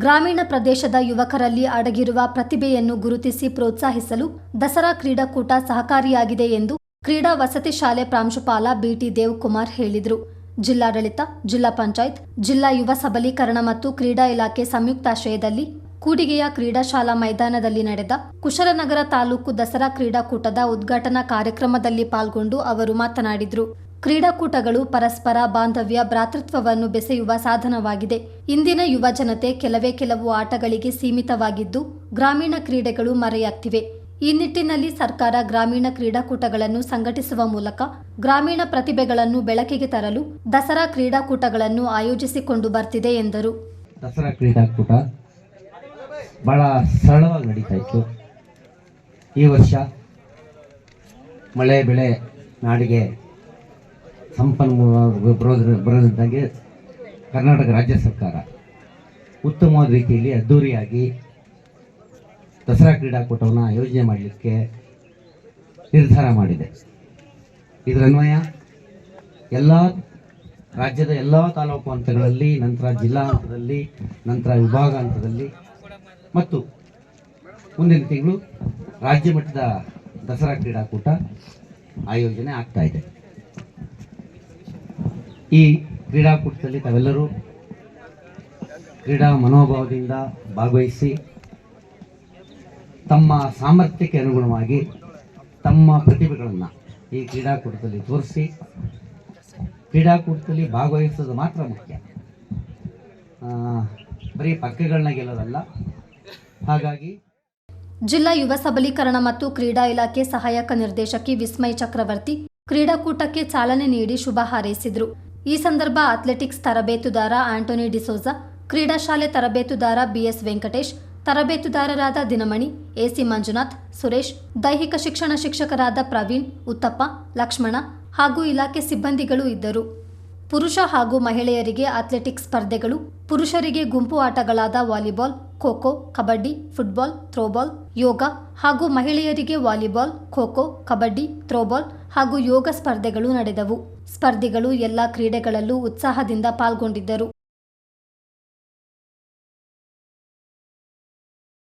ಗ್ರಾಮೀಣ ಪ್ರದೇಶದ ಯುವಕರಲ್ಲಿ ಅಡಗಿರುವ ಪ್ರತಿಭೆಯನ್ನು ಗುರುತಿಸಿ ಪ್ರೋತ್ಸಾಹಿಸಲು ದಸರಾ ಕ್ರೀಡಾಕೂಟ ಸಹಕಾರಿಯಾಗಿದೆ ಎಂದು ಕ್ರೀಡಾ ವಸತಿ ಶಾಲೆ ಪ್ರಾಂಶುಪಾಲ ಬಿಟಿ ದೇವಕುಮಾರ್ ಹೇಳಿದರು. ಜಿಲ್ಲಾಡಳಿತ, ಜಿಲ್ಲಾ ಪಂಚಾಯತ್, ಜಿಲ್ಲಾ ಯುವ ಸಬಲೀಕರಣ ಮತ್ತು ಕ್ರೀಡಾ ಇಲಾಖೆ ಸಂಯುಕ್ತಾಶ್ರಯದಲ್ಲಿ ಕೂಡಿಗೆಯ ಕ್ರೀಡಾ ಶಾಲಾ ಮೈದಾನದಲ್ಲಿ ನಡೆದ ಕುಶಾಲನಗರ ತಾಲೂಕು ದಸರಾ ಕ್ರೀಡಾಕೂಟದ ಉದ್ಘಾಟನಾ ಕಾರ್ಯಕ್ರಮದಲ್ಲಿ ಪಾಲ್ಗೊಂಡು ಅವರು ಮಾತನಾಡಿದರು. ಕ್ರೀಡಾಕೂಟಗಳು ಪರಸ್ಪರ ಬಾಂಧವ್ಯ, ಭ್ರಾತೃತ್ವವನ್ನು ಬೆಸೆಯುವ ಸಾಧನವಾಗಿದೆ. ಇಂದಿನ ಯುವ ಜನತೆ ಕೆಲವು ಆಟಗಳಿಗೆ ಸೀಮಿತವಾಗಿದ್ದು ಗ್ರಾಮೀಣ ಕ್ರೀಡೆಗಳು ಮರೆಯಾಗ್ತಿವೆ. ಈ ನಿಟ್ಟಿನಲ್ಲಿ ಸರ್ಕಾರ ಗ್ರಾಮೀಣ ಕ್ರೀಡಾಕೂಟಗಳನ್ನು ಸಂಘಟಿಸುವ ಮೂಲಕ ಗ್ರಾಮೀಣ ಪ್ರತಿಭೆಗಳನ್ನು ಬೆಳಕಿಗೆ ತರಲು ದಸರಾ ಕ್ರೀಡಾಕೂಟಗಳನ್ನು ಆಯೋಜಿಸಿಕೊಂಡು ಬರ್ತಿದೆ ಎಂದರು. ದಸರಾ ಕ್ರೀಡಾಕೂಟ ಬಹಳ ಸರಳವಾಗಿ ನಡೀತಾ ಇತ್ತು. ಈ ವರ್ಷ ಮಳೆ ಬೆಳೆ ನಾಡಿಗೆ ಸಂಪನ್ಮೂಲ ಬರೋದ್ರಿಂದಾಗಿ ಕರ್ನಾಟಕ ರಾಜ್ಯ ಸರ್ಕಾರ ಉತ್ತಮವಾದ ರೀತಿಯಲ್ಲಿ ಅದ್ದೂರಿಯಾಗಿ ದಸರಾ ಕ್ರೀಡಾಕೂಟವನ್ನು ಆಯೋಜನೆ ಮಾಡಲಿಕ್ಕೆ ನಿರ್ಧಾರ ಮಾಡಿದೆ. ಇದರನ್ವಯ ಎಲ್ಲ ರಾಜ್ಯದ ಎಲ್ಲ ತಾಲೂಕು ಹಂತಗಳಲ್ಲಿ, ನಂತರ ಜಿಲ್ಲಾ ಹಂತದಲ್ಲಿ, ನಂತರ ವಿಭಾಗ ಹಂತದಲ್ಲಿ ಮತ್ತು ಮುಂದಿನ ತಿಂಗಳು ರಾಜ್ಯ ಮಟ್ಟದ ದಸರಾ ಕ್ರೀಡಾಕೂಟ ಆಯೋಜನೆ ಆಗ್ತಾ ಇದೆ. ಈ ಕ್ರೀಡಾಕೂಟದಲ್ಲಿ ತಾವೆಲ್ಲರೂ ಕ್ರೀಡಾ ಮನೋಭಾವದಿಂದ ಭಾಗವಹಿಸಿ ತಮ್ಮ ಸಾಮರ್ಥ್ಯಕ್ಕೆ ಅನುಗುಣವಾಗಿ ತಮ್ಮ ಪ್ರತಿಭೆಗಳನ್ನು ಈ ಕ್ರೀಡಾಕೂಟದಲ್ಲಿ ತೋರಿಸಿ ಕ್ರೀಡಾಕೂಟದಲ್ಲಿ ಭಾಗವಹಿಸೋದು ಮಾತ್ರ ಮುಖ್ಯ, ಬರೀ ಪದಕಗಳನ್ನ ಗೆಲ್ಲೋದಲ್ಲ. ಹಾಗಾಗಿ ಜಿಲ್ಲಾ ಯುವ ಸಬಲೀಕರಣ ಮತ್ತು ಕ್ರೀಡಾ ಇಲಾಖೆ ಸಹಾಯಕ ನಿರ್ದೇಶಕಿ ವಿಸ್ಮಯ್ ಚಕ್ರವರ್ತಿ ಕ್ರೀಡಾಕೂಟಕ್ಕೆ ಚಾಲನೆ ನೀಡಿ ಶುಭ ಹಾರೈಸಿದರು. ಈ ಸಂದರ್ಭ ಅಥ್ಲೆಟಿಕ್ಸ್ ತರಬೇತುದಾರ ಆಂಟೋನಿ ಡಿಸೋಜಾ, ಕ್ರೀಡಾ ಶಾಲೆ ತರಬೇತುದಾರ ಬಿಎಸ್ ವೆಂಕಟೇಶ್, ತರಬೇತುದಾರರಾದ ದಿನಮಣಿ, ಎಸಿ ಮಂಜುನಾಥ್, ಸುರೇಶ್, ದೈಹಿಕ ಶಿಕ್ಷಣ ಶಿಕ್ಷಕರಾದ ಪ್ರವೀಣ್, ಉತ್ತಪ್ಪ, ಲಕ್ಷ್ಮಣ ಹಾಗೂ ಇಲಾಖೆ ಸಿಬ್ಬಂದಿಗಳು ಇದ್ದರು. ಪುರುಷ ಹಾಗೂ ಮಹಿಳೆಯರಿಗೆ ಅಥ್ಲೆಟಿಕ್ಸ್ ಸ್ಪರ್ಧೆಗಳು, ಪುರುಷರಿಗೆ ಗುಂಪು ಆಟಗಳಾದ volleyball, kho-kho, kabaddi, football, throwball, yoga ಹಾಗೂ ಮಹಿಳೆಯರಿಗೆ ವಾಲಿಬಾಲ್, ಖೋ-ಖೋ, ಕಬಡ್ಡಿ, ಥ್ರೋಬಾಲ್ ಹಾಗೂ ಯೋಗ ಸ್ಪರ್ಧೆಗಳು ನಡೆದವು. ಸ್ಪರ್ಧಿಗಳು ಎಲ್ಲ ಕ್ರೀಡೆಗಳಲ್ಲೂ ಉತ್ಸಾಹದಿಂದ ಪಾಲ್ಗೊಂಡಿದ್ದರು.